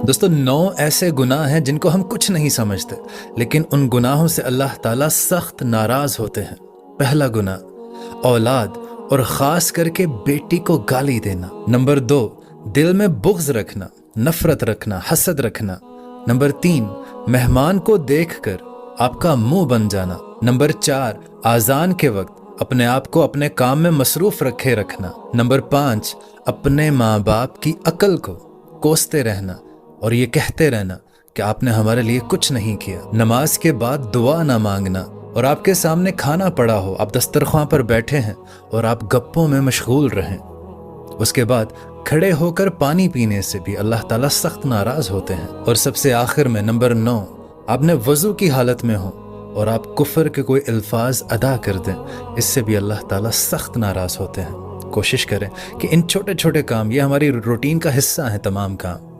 دوستو 9 ایسے گناہ ہیں جن کو ہم کچھ نہیں سمجھتے، لیکن ان گناہوں سے اللہ تعالیٰ سخت ناراض ہوتے ہیں۔ پہلا گناہ، اولاد اور خاص کر کے بیٹی کو گالی دینا۔ نمبر 2، دل میں بغض رکھنا، نفرت رکھنا، حسد رکھنا۔ نمبر 3، مہمان کو دیکھ کر آپ کا منہ بن جانا۔ نمبر 4، اذان کے وقت اپنے آپ کو اپنے کام میں مصروف رکھے رکھنا۔ نمبر 5، اپنے ماں باپ کی عقل کو کوستے رہنا اور یہ کہتے رہنا کہ آپ نے ہمارے لیے کچھ نہیں کیا۔ نماز کے بعد دعا نہ مانگنا، اور آپ کے سامنے کھانا پڑا ہو، آپ دسترخوان پر بیٹھے ہیں اور آپ گپوں میں مشغول رہیں۔ اس کے بعد کھڑے ہو کر پانی پینے سے بھی اللہ تعالیٰ سخت ناراض ہوتے ہیں۔ اور سب سے آخر میں نمبر 9، آپ نے وضو کی حالت میں ہوں اور آپ کفر کے کوئی الفاظ ادا کر دیں، اس سے بھی اللہ تعالیٰ سخت ناراض ہوتے ہیں۔ کوشش کریں کہ ان چھوٹے چھوٹے کام، یہ ہماری روٹین کا حصہ ہیں تمام کام،